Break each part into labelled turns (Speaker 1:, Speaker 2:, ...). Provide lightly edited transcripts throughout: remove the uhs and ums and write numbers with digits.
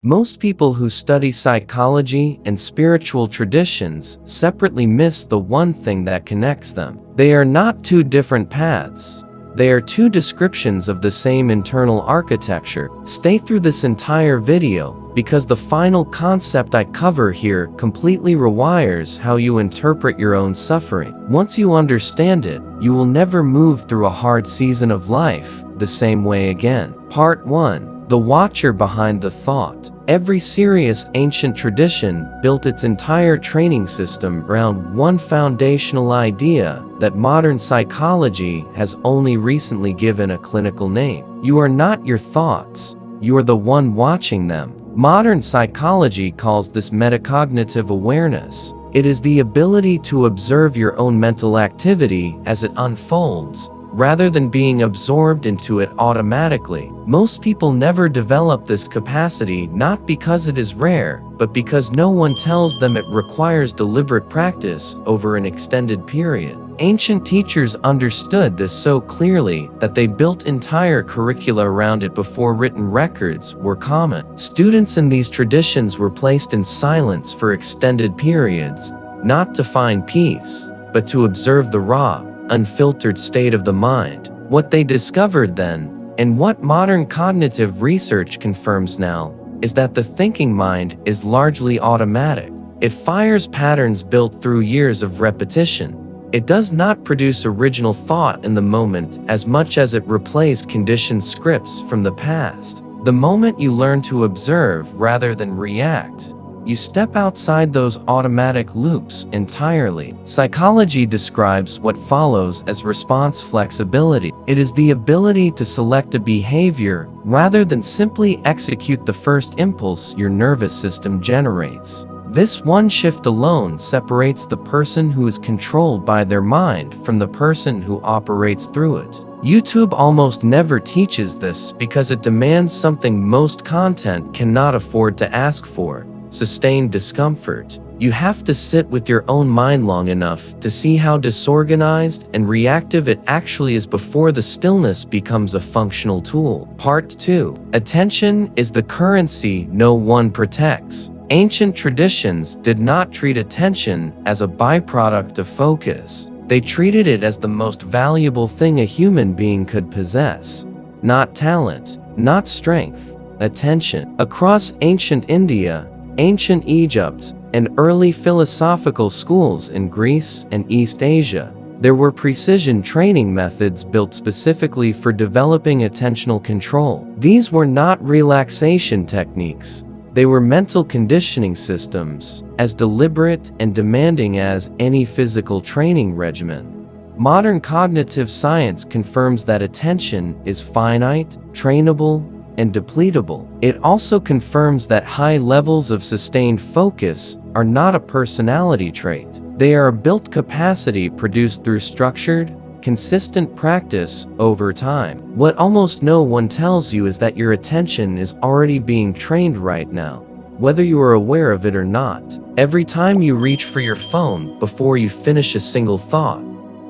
Speaker 1: Most people who study psychology and spiritual traditions separately miss the one thing that connects them. They are not two different paths. They are two descriptions of the same internal architecture. Stay through this entire video, because the final concept I cover here completely rewires how you interpret your own suffering. Once you understand it, you will never move through a hard season of life the same way again. Part 1. The Watcher Behind the Thought. Every serious ancient tradition built its entire training system around one foundational idea that modern psychology has only recently given a clinical name. You are not your thoughts. You are the one watching them. Modern psychology calls this metacognitive awareness. It is the ability to observe your own mental activity as it unfolds, rather than being absorbed into it automatically. Most people never develop this capacity, not because it is rare, but because no one tells them it requires deliberate practice over an extended period. Ancient teachers understood this so clearly that they built entire curricula around it before written records were common. Students in these traditions were placed in silence for extended periods, not to find peace, but to observe the raw, unfiltered state of the mind. What they discovered then, and what modern cognitive research confirms now, is that the thinking mind is largely automatic. It fires patterns built through years of repetition. It does not produce original thought in the moment as much as it replays conditioned scripts from the past. The moment you learn to observe rather than react, you step outside those automatic loops entirely. Psychology describes what follows as response flexibility. It is the ability to select a behavior rather than simply execute the first impulse your nervous system generates. This one shift alone separates the person who is controlled by their mind from the person who operates through it. YouTube almost never teaches this because it demands something most content cannot afford to ask for: sustained discomfort. You have to sit with your own mind long enough to see how disorganized and reactive it actually is before the stillness becomes a functional tool. Part 2. Attention is the currency no one protects. Ancient traditions did not treat attention as a byproduct of focus. They treated it as the most valuable thing a human being could possess. Not talent, not strength, attention. Across ancient India, ancient Egypt, and early philosophical schools in Greece and East Asia, there were precision training methods built specifically for developing attentional control. These were not relaxation techniques. They were mental conditioning systems, as deliberate and demanding as any physical training regimen. Modern cognitive science confirms that attention is finite, trainable, and depletable. It also confirms that high levels of sustained focus are not a personality trait. They are a built capacity produced through structured, consistent practice over time. What almost no one tells you is that your attention is already being trained right now, whether you are aware of it or not. Every time you reach for your phone before you finish a single thought,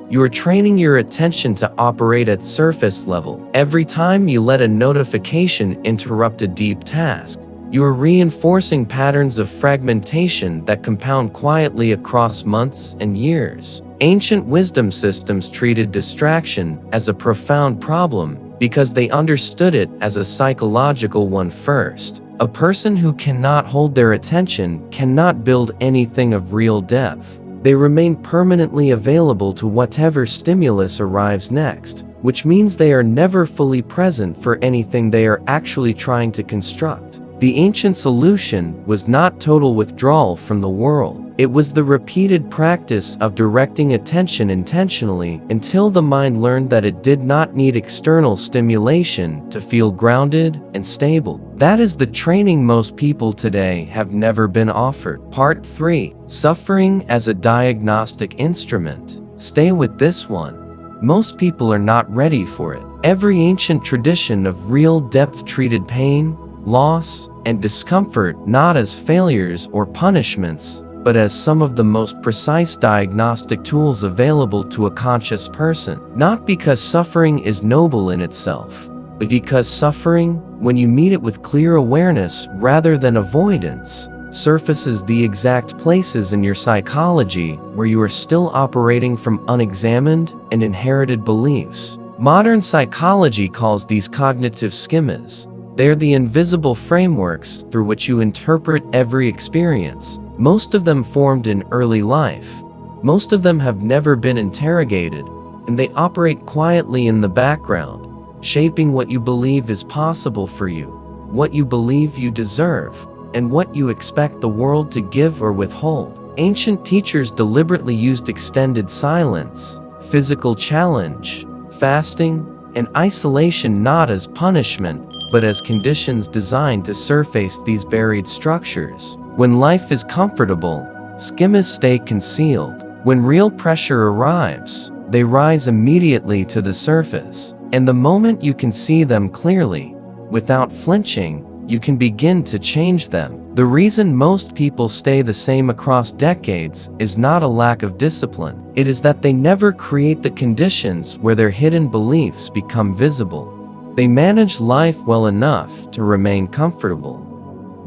Speaker 1: you are training your attention to operate at surface level. Every time you let a notification interrupt a deep task, you are reinforcing patterns of fragmentation that compound quietly across months and years. Ancient wisdom systems treated distraction as a profound problem because they understood it as a psychological one first. A person who cannot hold their attention cannot build anything of real depth. They remain permanently available to whatever stimulus arrives next, which means they are never fully present for anything they are actually trying to construct. The ancient solution was not total withdrawal from the world. It was the repeated practice of directing attention intentionally until the mind learned that it did not need external stimulation to feel grounded and stable. That is the training most people today have never been offered. Part 3. Suffering as a diagnostic instrument. Stay with this one. Most people are not ready for it. Every ancient tradition of real depth treated pain, loss, and discomfort not as failures or punishments, but as some of the most precise diagnostic tools available to a conscious person. Not because suffering is noble in itself, but because suffering, when you meet it with clear awareness rather than avoidance, surfaces the exact places in your psychology where you are still operating from unexamined and inherited beliefs. Modern psychology calls these cognitive schemas. They are the invisible frameworks through which you interpret every experience. Most of them formed in early life. Most of them have never been interrogated, and they operate quietly in the background, shaping what you believe is possible for you, what you believe you deserve, and what you expect the world to give or withhold. Ancient teachers deliberately used extended silence, physical challenge, fasting, and isolation not as punishment, but as conditions designed to surface these buried structures. When life is comfortable, schemas stay concealed. When real pressure arrives, they rise immediately to the surface. And the moment you can see them clearly, without flinching, you can begin to change them. The reason most people stay the same across decades is not a lack of discipline. It is that they never create the conditions where their hidden beliefs become visible. They manage life well enough to remain comfortable.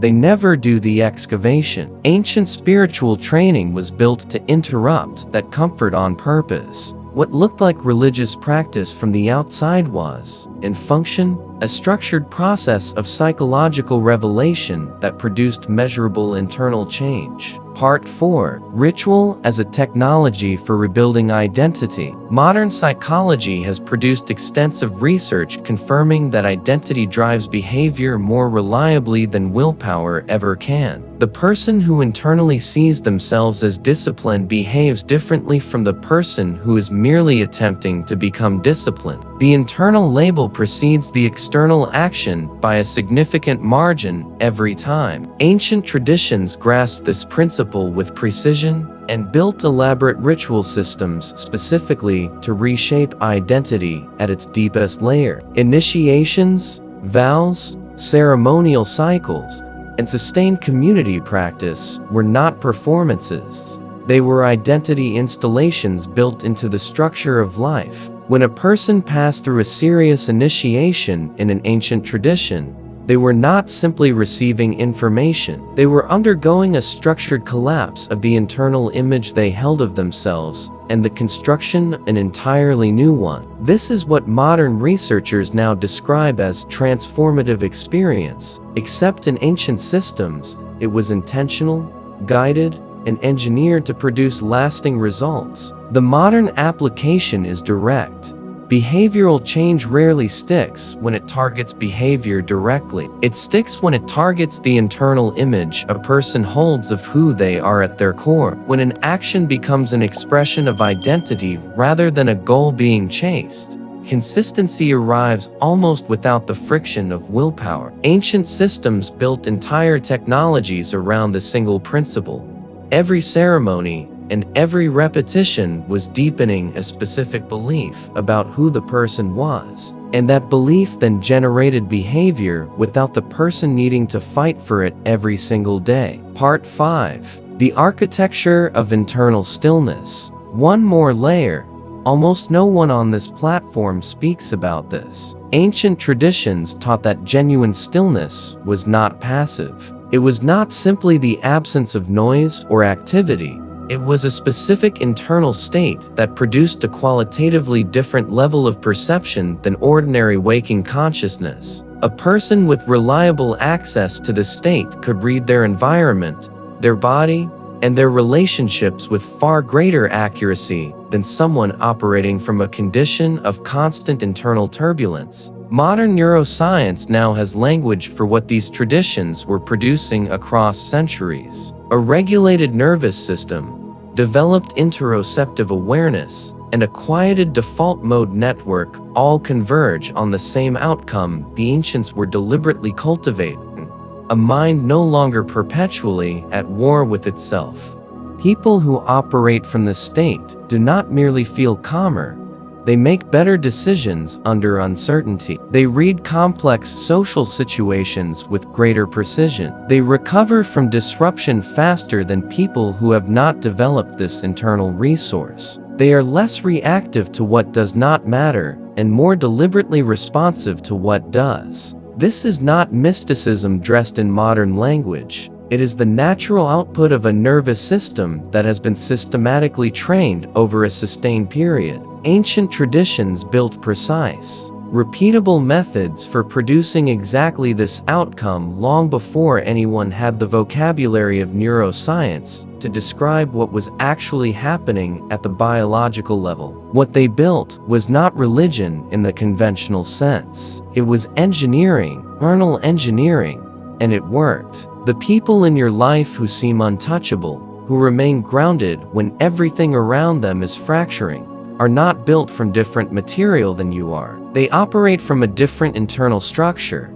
Speaker 1: They never do the excavation. Ancient spiritual training was built to interrupt that comfort on purpose. What looked like religious practice from the outside was, in function, a structured process of psychological revelation that produced measurable internal change. Part 4. Ritual as a technology for rebuilding identity. Modern psychology has produced extensive research confirming that identity drives behavior more reliably than willpower ever can. The person who internally sees themselves as disciplined behaves differently from the person who is merely attempting to become disciplined. The internal label precedes the external action by a significant margin every time. Ancient traditions grasped this principle with precision and built elaborate ritual systems specifically to reshape identity at its deepest layer. Initiations, vows, ceremonial cycles, and sustained community practice were not performances. They were identity installations built into the structure of life. When a person passed through a serious initiation in an ancient tradition, they were not simply receiving information. They were undergoing a structured collapse of the internal image they held of themselves and the construction of an entirely new one. This is what modern researchers now describe as transformative experience. Except in ancient systems, it was intentional, guided, and engineered to produce lasting results. The modern application is direct. Behavioral change rarely sticks when it targets behavior directly. It sticks when it targets the internal image a person holds of who they are at their core. When an action becomes an expression of identity rather than a goal being chased, consistency arrives almost without the friction of willpower. Ancient systems built entire technologies around the single principle. Every ceremony and every repetition was deepening a specific belief about who the person was, and that belief then generated behavior without the person needing to fight for it every single day. Part 5. The architecture of internal stillness. One more layer. Almost no one on this platform speaks about this. Ancient traditions taught that genuine stillness was not passive. It was not simply the absence of noise or activity. It was a specific internal state that produced a qualitatively different level of perception than ordinary waking consciousness. A person with reliable access to this state could read their environment, their body, and their relationships with far greater accuracy than someone operating from a condition of constant internal turbulence. Modern neuroscience now has language for what these traditions were producing across centuries. A regulated nervous system, developed interoceptive awareness, and a quieted default mode network all converge on the same outcome the ancients were deliberately cultivating: a mind no longer perpetually at war with itself. People who operate from this state do not merely feel calmer, they make better decisions under uncertainty. They read complex social situations with greater precision. They recover from disruption faster than people who have not developed this internal resource. They are less reactive to what does not matter and more deliberately responsive to what does. This is not mysticism dressed in modern language. It is the natural output of a nervous system that has been systematically trained over a sustained period. Ancient traditions built precise, repeatable methods for producing exactly this outcome long before anyone had the vocabulary of neuroscience to describe what was actually happening at the biological level. What they built was not religion in the conventional sense. It was engineering, carnal engineering, and it worked. The people in your life who seem untouchable, who remain grounded when everything around them is fracturing, are not built from different material than you are. They operate from a different internal structure,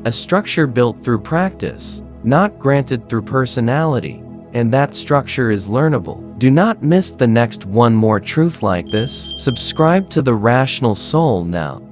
Speaker 1: a structure built through practice, not granted through personality, and that structure is learnable. Do not miss the next one more truth like this. Subscribe to The Rational Soul now.